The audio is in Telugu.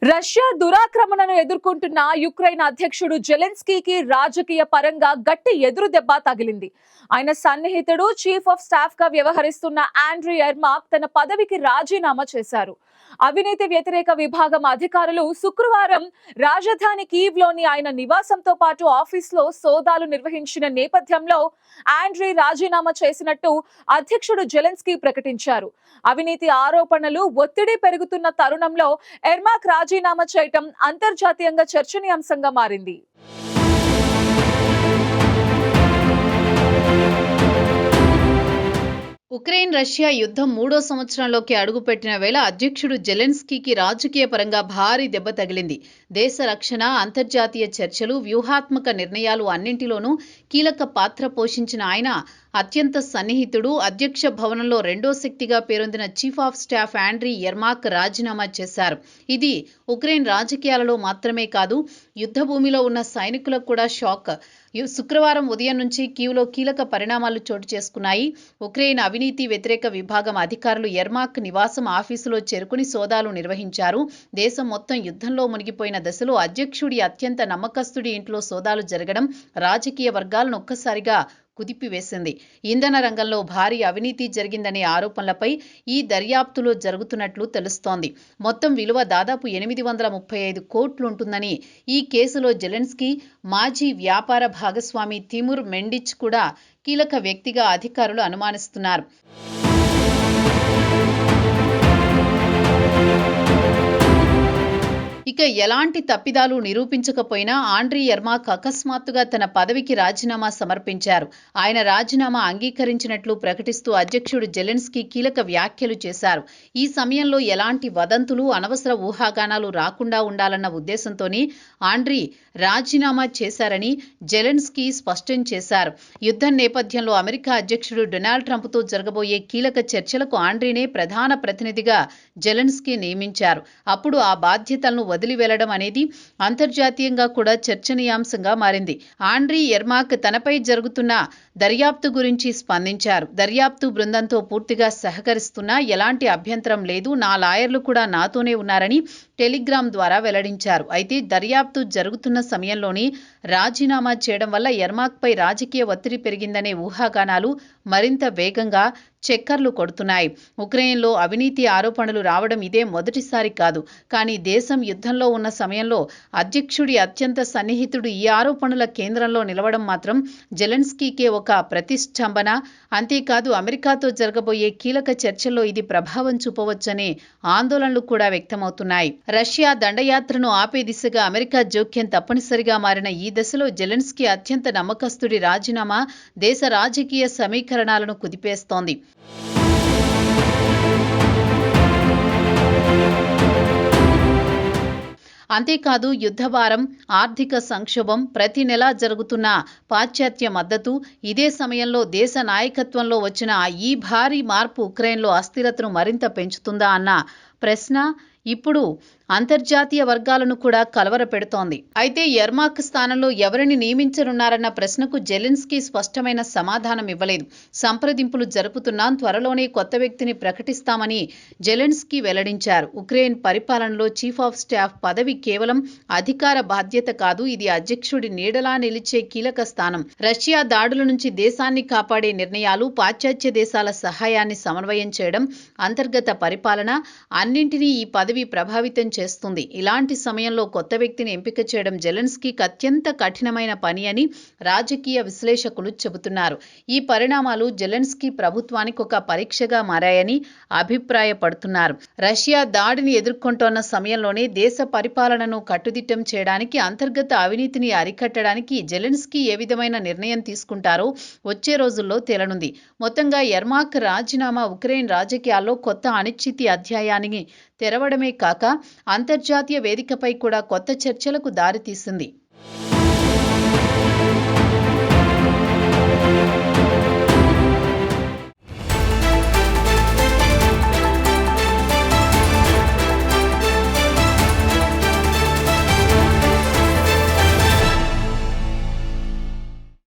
రష్యా దురాక్రమణను ఎదుర్కొంటున్న యుక్రెయిన్ అధ్యక్షుడు జెలెన్స్కీకి రాజకీయ పరంగా గట్టి ఎదురు దెబ్బ తగిలింది. ఆయన సన్నిహితుడు చీఫ్ ఆఫ్ స్టాఫ్ గా వ్యవహరిస్తున్న ఆండ్రీ ఎర్మాక్ తన పదవికి రాజీనామా చేశారు. అవినీతి వ్యతిరేక విభాగం అధికారులు శుక్రవారం రాజధాని కీవ్ లోని ఆయన నివాసంతో పాటు ఆఫీసులో సోదాలు నిర్వహించిన నేపథ్యంలో ఆండ్రీ రాజీనామా చేసినట్టు అధ్యక్షుడు జెలెన్స్కీ ప్రకటించారు. అవినీతి ఆరోపణలు ఒత్తిడి పెరుగుతున్న తరుణంలో ఎర్మాక్ రాజీనామా చేయటం అంతర్జాతీయంగా చర్చనీయాంశంగా మారింది. ఉక్రెయిన్ రష్యా యుద్ధం 3వ సంవత్సరంలోకి అడుగుపెట్టిన వేళ అధ్యక్షుడు జెలెన్స్కీకి రాజకీయ పరంగా భారీ దెబ్బ తగిలింది. దేశ రక్షణ, అంతర్జాతీయ చర్చలు, వ్యూహాత్మక నిర్ణయాలు అన్నింటిలోనూ కీలక పాత్ర పోషించిన ఆయన అత్యంత సన్నిహితుడు, అధ్యక్ష భవనంలో రెండో శక్తిగా పేరొందిన చీఫ్ ఆఫ్ స్టాఫ్ ఆండ్రీ ఎర్మాక్ రాజీనామా చేశారు. ఇది ఉక్రెయిన్ రాజకీయాలలో మాత్రమే కాదు, యుద్ధ భూమిలో ఉన్న సైనికులకు కూడా షాక్. శుక్రవారం ఉదయం నుంచి కీవ్లో కీలక పరిణామాలు చోటు చేసుకున్నాయి. ఉక్రెయిన్ అవినీతి వ్యతిరేక విభాగం అధికారులు ఎర్మాక్ నివాసం ఆఫీసులో చేరుకుని సోదాలు నిర్వహించారు. దేశం మొత్తం యుద్ధంలో మునిగిపోయిన దశలో అధ్యక్షుడి అత్యంత నమ్మకస్తుడి ఇంట్లో సోదాలు జరగడం రాజకీయ వర్గాలను ఒక్కసారిగా కుదిపివేసింది. ఇంధన రంగంలో భారీ అవినీతి జరిగిందనే ఆరోపణలపై ఈ దర్యాప్తులో జరుగుతున్నట్లు తెలుస్తోంది. మొత్తం విలువ దాదాపు 835 కోట్లుంటుందని ఈ కేసులో జెలెన్స్కీ మాజీ వ్యాపార భాగస్వామి తిమూర్ మెండిచ్ కూడా కీలక వ్యక్తిగా అధికారులు అనుమానిస్తున్నారు. ఇక ఎలాంటి తప్పిదాలు నిరూపించకపోయినా ఆండ్రీ ఎర్మాక్ అకస్మాత్తుగా తన పదవికి రాజీనామా సమర్పించారు. ఆయన రాజీనామా అంగీకరించినట్లు ప్రకటిస్తూ అధ్యక్షుడు జెలెన్స్కీ కీలక వ్యాఖ్యలు చేశారు. ఈ సమయంలో ఎలాంటి వదంతులు, అనవసర ఊహాగానాలు రాకుండా ఉండాలన్న ఉద్దేశంతోనే ఆండ్రీ రాజీనామా చేశారని జెలెన్స్కీ స్పష్టం చేశారు. యుద్ధం నేపథ్యంలో అమెరికా అధ్యక్షుడు డొనాల్డ్ ట్రంప్తో జరగబోయే కీలక చర్చలకు ఆండ్రీనే ప్రధాన ప్రతినిధిగా జెలెన్స్కీ నియమించారు. అప్పుడు ఆ బాధ్యతలను వదిలి వెళ్లడం అనేది అంతర్జాతీయంగా కూడా చర్చనీయాంశంగా మారింది. ఆండ్రీ ఎర్మాక్ తనపై జరుగుతున్న దర్యాప్తు గురించి స్పందించారు. దర్యాప్తు బృందంతో పూర్తిగా సహకరిస్తున్నా ఎలాంటి అభ్యంతరం లేదు, నా లాయర్లు కూడా నాతోనే ఉన్నారని టెలిగ్రామ్ ద్వారా వెల్లడించారు. అయితే దర్యాప్తు జరుగుతున్న సమయంలోనే రాజీనామా చేయడం వల్ల ఎర్మాక్పై రాజకీయ ఒత్తిడి పెరిగిందనే ఊహాగానాలు మరింత వేగంగా చక్కర్లు కొడుతున్నాయి. ఉక్రెయిన్లో అవినీతి ఆరోపణలు రావడం ఇదే మొదటిసారి కాదు. కానీ దేశం యుద్ధంలో ఉన్న సమయంలో అధ్యక్షుడి అత్యంత సన్నిహితుడు ఈ ఆరోపణల కేంద్రంలో నిలవడం మాత్రం జెలెన్స్కీకే ఒక ప్రతిష్టంభన. అంతేకాదు, అమెరికాతో జరగబోయే కీలక చర్చల్లో ఇది ప్రభావం చూపవచ్చనే ఆందోళనలు కూడా వ్యక్తమవుతున్నాయి. రష్యా దండయాత్రను ఆపే దిశగా అమెరికా జోక్యం తప్పనిసరిగా మారిన ఈ దశలో జెలెన్స్కీ అత్యంత నమ్మకస్తుడి రాజీనామా దేశ రాజకీయ సమీకరణాలను కుదిపేస్తోంది. అంతేకాదు, యుద్ధభారం, ఆర్థిక సంక్షోభం, ప్రతి నెలా జరుగుతున్న పాశ్చాత్య మద్దతు, ఇదే సమయంలో దేశ నాయకత్వంలో వచ్చిన ఈ భారీ మార్పు ఉక్రెయిన్లో అస్థిరతను మరింత పెంచుతుందా అన్న ప్రశ్న ఇప్పుడు అంతర్జాతీయ వర్గాలను కూడా కలవరపెడుతోంది. అయితే ఎర్మాక్ స్థానంలో ఎవరిని నియమించనున్నారన్న ప్రశ్నకు జెలెన్స్కీ స్పష్టమైన సమాధానం ఇవ్వలేదు. సంప్రదింపులు జరుపుతున్నాం, త్వరలోనే కొత్త వ్యక్తిని ప్రకటిస్తామని జెలెన్స్కీ వెల్లడించారు. ఉక్రెయిన్ పరిపాలనలో చీఫ్ ఆఫ్ స్టాఫ్ పదవి కేవలం అధికార బాధ్యత కాదు, ఇది అధ్యక్షుడి నీడలా నిలిచే కీలక స్థానం. రష్యా దాడుల నుంచి దేశాన్ని కాపాడే నిర్ణయాలు, పాశ్చాత్య దేశాల సహాయాన్ని సమన్వయం చేయడం, అంతర్గత పరిపాలన అన్నింటినీ ఈ పదవి ప్రభావితం చేస్తుంది. ఇలాంటి సమయంలో కొత్త వ్యక్తిని ఎంపిక చేయడం జెలెన్స్కీకి అత్యంత కఠినమైన పని అని రాజకీయ విశ్లేషకులు చెబుతున్నారు. ఈ పరిణామాలు జెలెన్స్కీ ప్రభుత్వానికి ఒక పరీక్షగా మారాయని అభిప్రాయపడుతున్నారు. రష్యా దాడిని ఎదుర్కొంటోన్న సమయంలోనే దేశ పరిపాలనను కట్టుదిట్టం చేయడానికి, అంతర్గత అవినీతిని అరికట్టడానికి జెలెన్స్కీ ఏ విధమైన నిర్ణయం తీసుకుంటారో వచ్చే రోజుల్లో తేలనుంది. మొత్తంగా ఎర్మాక్ రాజీనామా ఉక్రెయిన్ రాజకీయాల్లో కొత్త అనిశ్చితి అధ్యాయాన్ని తెరవడమే కాక అంతర్జాతీయ వేదికపై కూడా కొత్త చర్చలకు దారితీసింది.